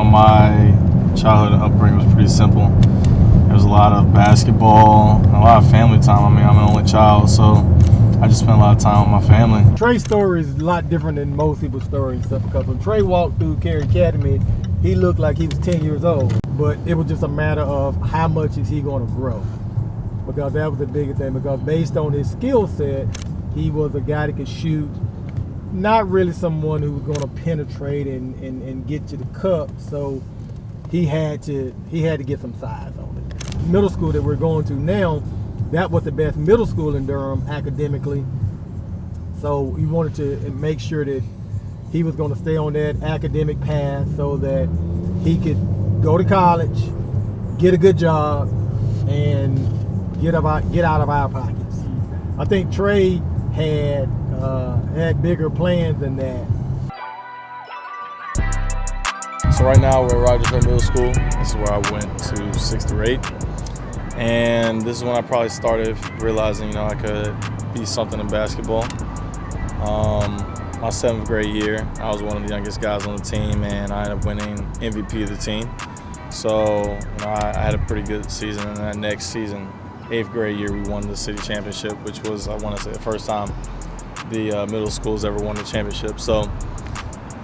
my childhood upbringing was pretty simple. There was a lot of basketball, and a lot of family time. I mean, I'm an only child, so I just spent a lot of time with my family. Trey's story is a lot different than most people's story and stuff, because when Trey walked through Cary Academy, he looked like he was 10 years old. But it was just a matter of how much is he going to grow. Because that was the biggest thing, because based on his skill set, he was a guy that could shoot. Not really someone who was going to penetrate and get to the cup, so he had to get some size on it. Middle school that we're going to now, that was the best middle school in Durham academically, so we wanted to make sure that he was going to stay on that academic path so that he could go to college, get a good job, and get out of our pockets. I think Trey had bigger plans than that. So right now we're at Rogers Middle School. This is where I went to 6th through 8th. And this is when I probably started realizing, I could be something in basketball. My 7th grade year, I was one of the youngest guys on the team, and I ended up winning MVP of the team. So, I had a pretty good season. And that next season, 8th grade year, we won the city championship, which was, I want to say, the first time the middle schools ever won the championship. So,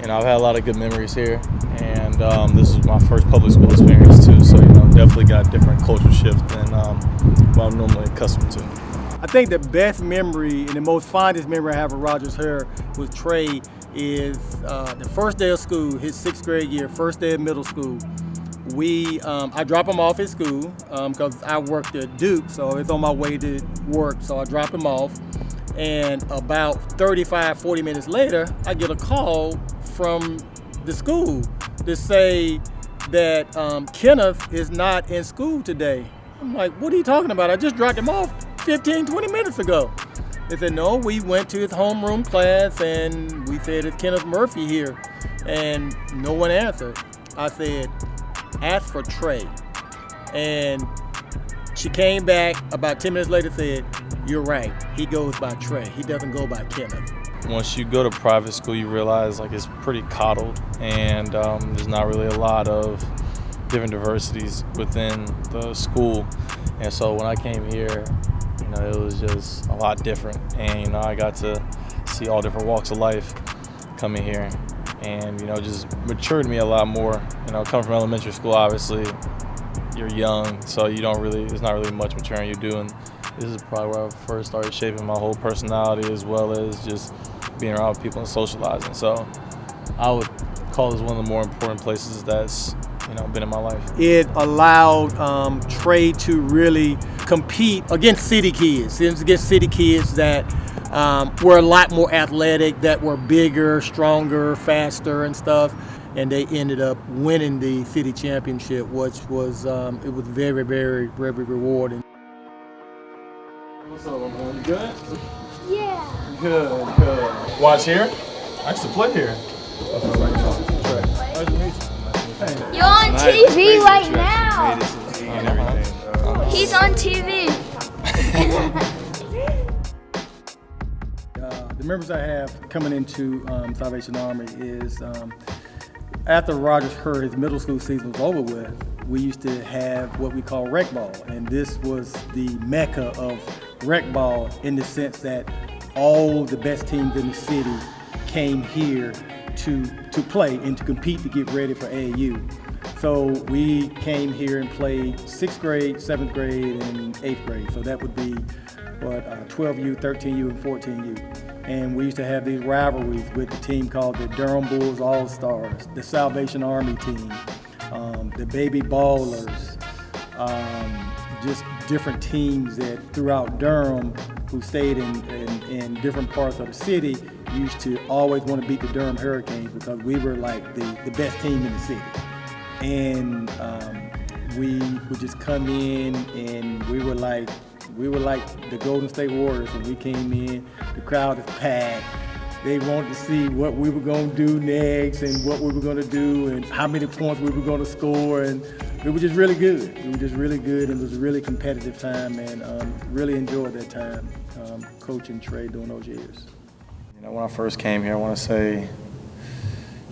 I've had a lot of good memories here, and this is my first public school experience too. So, definitely got a different culture shift than what I'm normally accustomed to. I think the best memory and the most fondest memory I have of Rogers here with Trey is the first day of school, his 6th grade year, first day of middle school. I drop him off at school because I worked at Duke, so it's on my way to work, so I drop him off. And about 35, 40 minutes later, I get a call from the school to say that Kenneth is not in school today. I'm like, what are you talking about? I just dropped him off 15, 20 minutes ago. They said, no, we went to his homeroom class and we said, it's Kenneth Murphy here. And no one answered. I said, ask for Trey. And she came back about 10 minutes later, said, you're right, he goes by Trey. He doesn't go by Kenneth. Once you go to private school, you realize it's pretty coddled, and there's not really a lot of different diversities within the school. And so when I came here, it was just a lot different, and I got to see all different walks of life coming here, and just matured me a lot more. Coming from elementary school, obviously you're young, so there's not really much maturing you do, and this is probably where I first started shaping my whole personality, as well as just being around with people and socializing. So I would call this one of the more important places that's been in my life. It allowed Trey to really compete against city kids that were a lot more athletic, that were bigger, stronger, faster and stuff. And they ended up winning the city championship, which was it was very, very, very rewarding. What's up, man? You good? Yeah. Good. Watch here? I used to play here. You're on TV right now. He's on TV. The members I have coming into Salvation Army is after Rogers heard his middle school season was over with, we used to have what we call rec ball, and this was the mecca of rec ball in the sense that all the best teams in the city came here to play and to compete to get ready for AAU. So we came here and played 6th grade, 7th grade, and 8th grade. So that would be 12U, 13U, and 14U. And we used to have these rivalries with the team called the Durham Bulls All-Stars, the Salvation Army team, the Baby Ballers, just different teams that throughout Durham who stayed in different parts of the city used to always want to beat the Durham Hurricanes because we were like the best team in the city. And we would just come in and we were like the Golden State Warriors when we came in. The crowd is packed. They wanted to see what we were going to do next and what we were going to do and how many points we were going to score. And it was just really good. It was just really good, and it was a really competitive time, and really enjoyed that time coaching Trey during those years. When I first came here, I want to say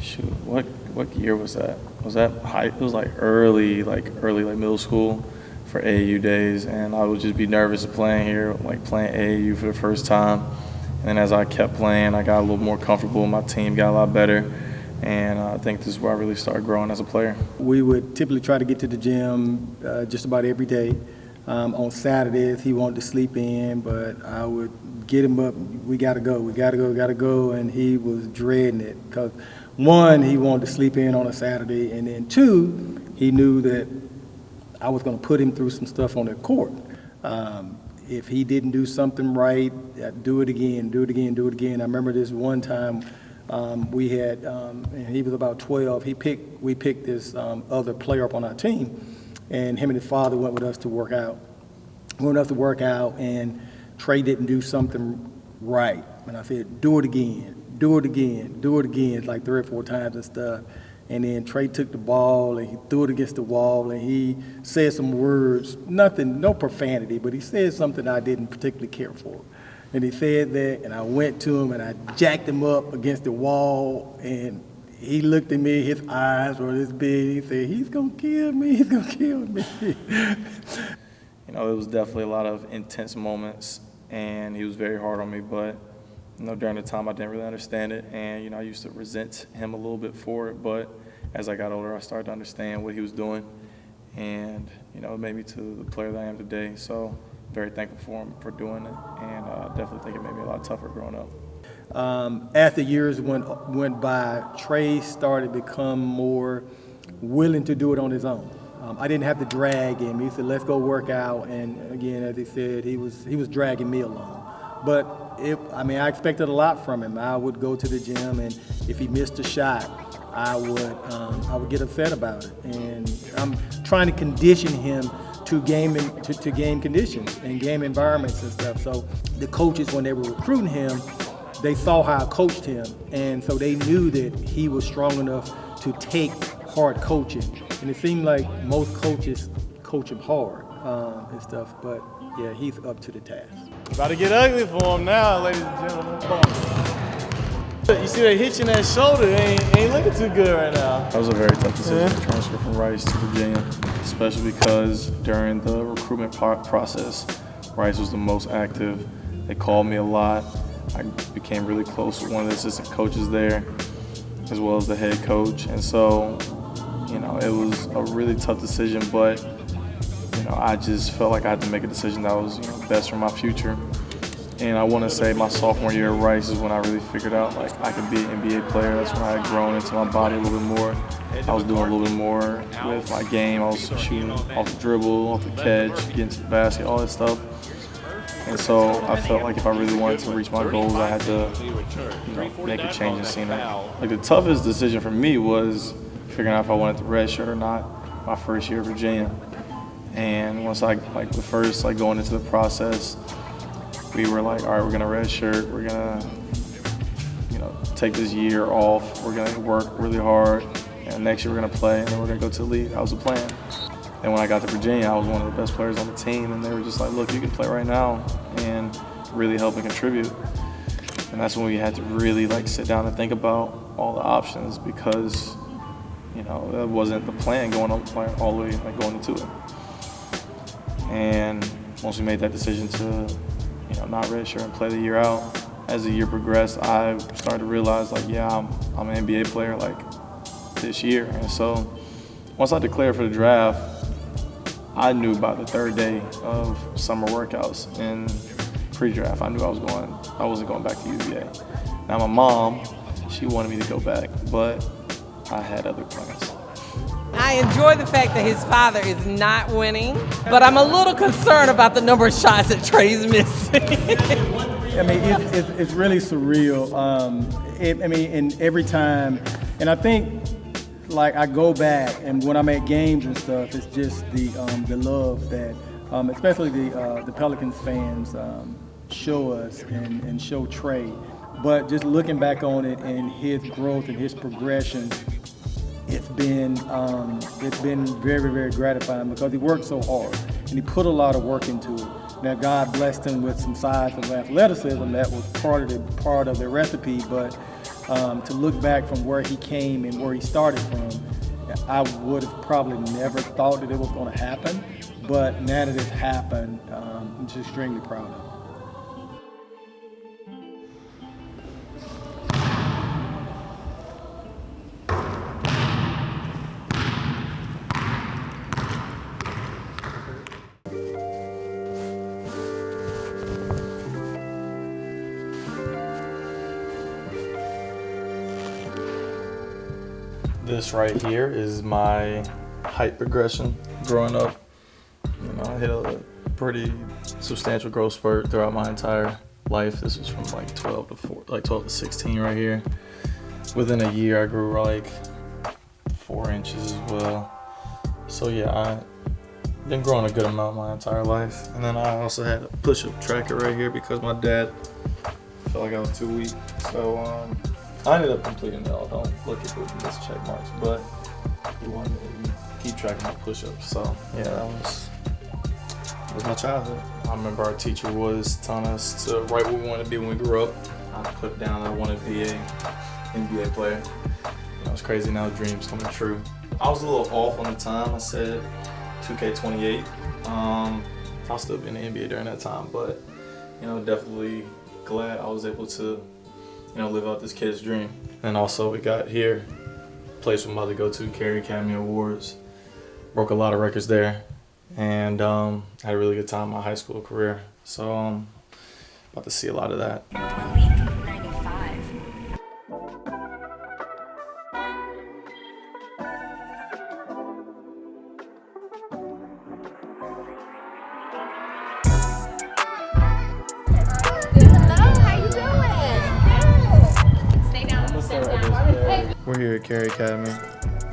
Shoot, what year was that? Was that high? It was like early middle school for AAU days, and I would just be nervous of playing here, like playing AAU for the first time. And then as I kept playing, I got a little more comfortable. My team got a lot better, and I think this is where I really started growing as a player. We would typically try to get to the gym just about every day. On Saturdays, he wanted to sleep in, but I would get him up. We got to go, and he was dreading it because, one, he wanted to sleep in on a Saturday, and then two, he knew that I was going to put him through some stuff on the court. If he didn't do something right, I'd do it again. I remember this one time we had, and he was about 12. We picked this other player up on our team, and him and his father went with us to work out. And Trey didn't do something right, and I said, do it again, like 3 or 4 times and stuff. And then Trey took the ball and he threw it against the wall and he said some words, no profanity, but he said something I didn't particularly care for. And he said that, and I went to him and I jacked him up against the wall, and he looked at me, his eyes were this big, he said, he's gonna kill me. You know, it was definitely a lot of intense moments, and he was very hard on me, but you know, during the time I didn't really understand it, and you know, I used to resent him a little bit for it, but as I got older, I started to understand what he was doing, and you know, it made me to the player that I am today. So very thankful for him for doing it, and definitely think it made me a lot tougher growing up. As the years went by, Trey started to become more willing to do it on his own. I didn't have to drag him. He said, let's go work out, and again, as he said, he was dragging me along. But I expected a lot from him. I would go to the gym, and if he missed a shot, I would get upset about it. And I'm trying to condition him to game conditions and game environments and stuff. So the coaches, when they were recruiting him, they saw how I coached him, and so they knew that he was strong enough to take hard coaching. And it seemed like most coaches coach him hard and stuff, but yeah, he's up to the task. About to get ugly for him now, ladies and gentlemen. You see that hitch in that shoulder, ain't looking too good right now. That was a very tough decision to transfer from Rice to Virginia, especially because during the recruitment process, Rice was the most active. They called me a lot. I became really close with one of the assistant coaches there, as well as the head coach. And so, you know, it was a really tough decision, but you know, I just felt like I had to make a decision that was, you know, best for my future. And I want to say my sophomore year at Rice is when I really figured out like I could be an NBA player. That's when I had grown into my body a little bit more. I was doing a little bit more with my game. I was shooting off the dribble, off the catch, getting to the basket, all that stuff. And so I felt like if I really wanted to reach my goals, I had to, you know, make a change in scenery. Like the toughest decision for me was figuring out if I wanted to redshirt or not my first year at Virginia. And once I, going into the process, we were like, all right, we're gonna redshirt, we're gonna, you know, take this year off, we're gonna work really hard, and next year we're gonna play, and then we're gonna go to the league. That was the plan. And when I got to Virginia, I was one of the best players on the team, and they were just like, look, you can play right now and really help and contribute. And that's when we had to really like sit down and think about all the options, because, you know, that wasn't the plan going all the way, like going into it. And once we made that decision to, you know, not redshirt and play the year out, as the year progressed, I started to realize like, yeah, I'm an NBA player like this year. And so once I declared for the draft, I knew by the third day of summer workouts in pre-draft, I knew I wasn't going back to UVA. Now my mom, she wanted me to go back, but I had other plans. I enjoy the fact that his father is not winning, but I'm a little concerned about the number of shots that Trey's missing. I mean, it's really surreal. And every time, and I think, like, I go back, and when I'm at games and stuff, it's just the love that, especially the Pelicans fans show us and show Trey. But just looking back on it and his growth and his progression, it's been very, very gratifying, because he worked so hard and he put a lot of work into it. Now, God blessed him with some size and athleticism that was part of the recipe, but to look back from where he came and where he started from, I would have probably never thought that it was going to happen. But now that it's happened, I'm just extremely proud of it. This right here is my height progression growing up. You know, I hit a pretty substantial growth spurt throughout my entire life. This was from like 12 to 16 right here. Within a year, I grew like 4 inches as well. So yeah, I've been growing a good amount my entire life. And then I also had a push-up tracker right here because my dad felt like I was too weak. So I ended up completing it all. Don't look at the missed check marks, but he wanted me to keep track of my push-ups. So yeah, that was my childhood. I remember our teacher was telling us to write what we wanted to be when we grew up. I put down that I wanted to be an NBA player. You know, it's crazy now, dreams coming true. I was a little off on the time. I said 2K28. I'll still be in the NBA during that time, but you know, definitely glad I was able to, you know, live out this kid's dream. And also we got here, place we're about to go to, Carey Academy Awards. Broke a lot of records there. And had a really good time in my high school career. So about to see a lot of that. We're here at Carey Academy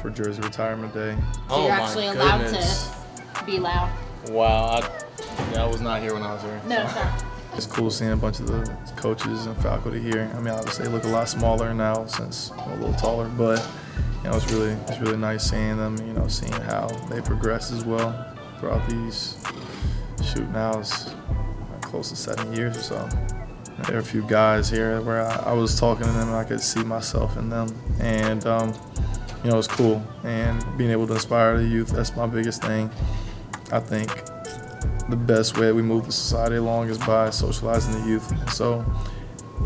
for Jersey Retirement Day. So you're actually allowed to be loud. Wow, I was not here when I was here. No, sorry. It's cool seeing a bunch of the coaches and faculty here. I mean, obviously they look a lot smaller now since I'm a little taller, but you know, it's really nice seeing them. You know, seeing how they progress as well throughout these. Shoot, now it's close to 7 years or so. There are a few guys here where I was talking to them and I could see myself in them, and you know, it's cool. And being able to inspire the youth, that's my biggest thing. I think the best way we move the society along is by socializing the youth. So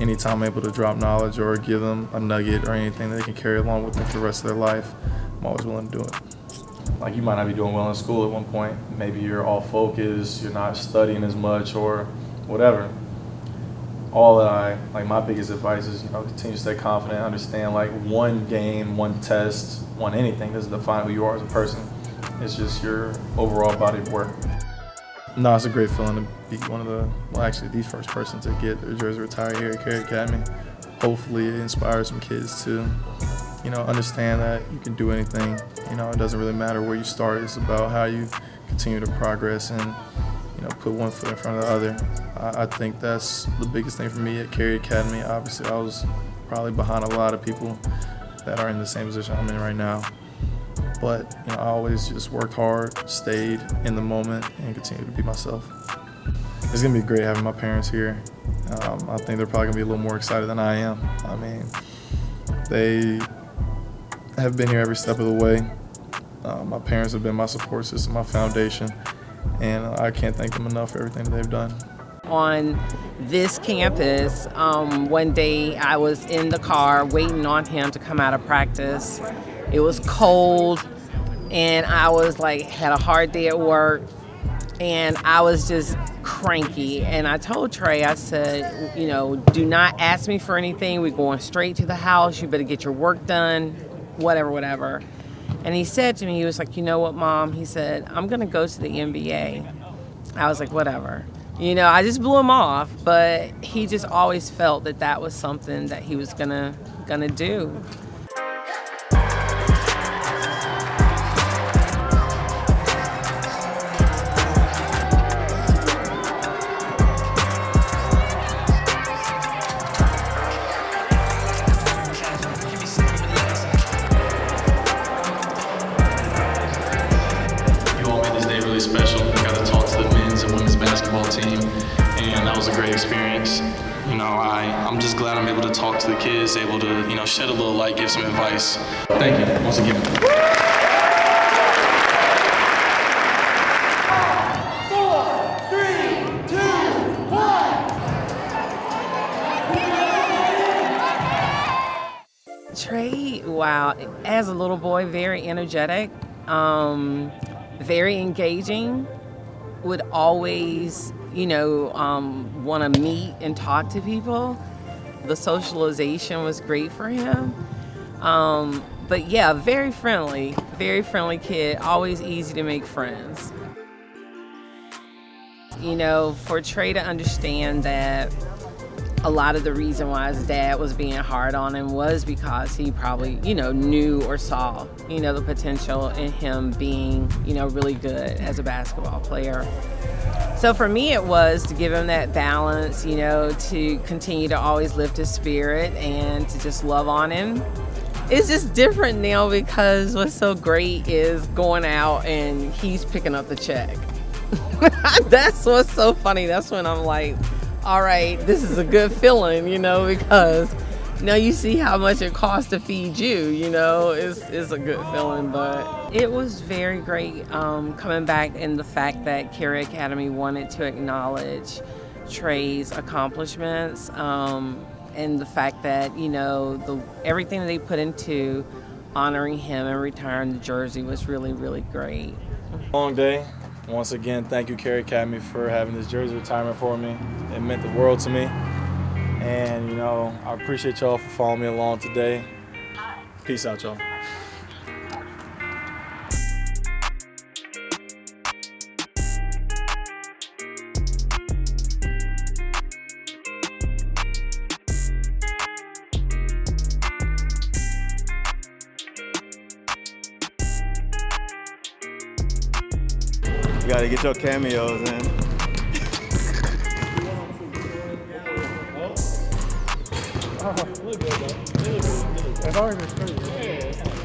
anytime I'm able to drop knowledge or give them a nugget or anything that they can carry along with them for the rest of their life, I'm always willing to do it. Like, you might not be doing well in school at one point. Maybe you're off focus, you're not studying as much or whatever. All that my biggest advice is, you know, continue to stay confident, understand like one game, one test, one anything doesn't define who you are as a person. It's just your overall body of work. No, it's a great feeling to be one of the first person to get their jersey retired here at Carey Academy. Hopefully it inspires some kids to, you know, understand that you can do anything. You know, it doesn't really matter where you start. It's about how you continue to progress and, you know, put one foot in front of the other. I think that's the biggest thing for me at Carey Academy. Obviously, I was probably behind a lot of people that are in the same position I'm in right now. But you know, I always just worked hard, stayed in the moment, and continued to be myself. It's gonna be great having my parents here. I think they're probably gonna be a little more excited than I am. I mean, they have been here every step of the way. My parents have been my support system, my foundation, and I can't thank them enough for everything that they've done. On this campus, one day I was in the car waiting on him to come out of practice. It was cold, and I was like, had a hard day at work, and I was just cranky. And I told Trey, I said, you know, do not ask me for anything. We're going straight to the house. You better get your work done, whatever. And he said to me, he was like, you know what, Mom? He said, I'm going to go to the NBA. I was like, whatever. You know, I just blew him off, but he just always felt that that was something that he was gonna do. Special. Got to talk to the men's and women's basketball team, and that was a great experience. You know, I'm just glad I'm able to talk to the kids, able to, you know, shed a little light, give some advice. Thank you once again. 4, 3, 2, 1. Trey, wow, as a little boy, very energetic, very engaging, would always, you know, want to meet and talk to people. The socialization was great for him. But yeah, very friendly kid, always easy to make friends. You know, for Trey to understand that a lot of the reason why his dad was being hard on him was because he probably, you know, knew or saw, you know, the potential in him being, you know, really good as a basketball player. So for me, it was to give him that balance, you know, to continue to always lift his spirit and to just love on him. It's just different now because what's so great is going out and he's picking up the check. That's what's so funny. That's when I'm like, all right, this is a good feeling, you know, because now you see how much it costs to feed you, you know, it's a good feeling. But it was very great coming back, and the fact that Carey Academy wanted to acknowledge Trey's accomplishments, and the fact that, you know, everything that they put into honoring him and retiring the jersey was really, really great. Long day. Once again, thank you, Carey Academy, for having this jersey retirement for me. It meant the world to me. And, you know, I appreciate y'all for following me along today. Peace out, y'all. You gotta get your cameos in. Look good, though. That's always been straight. Yeah.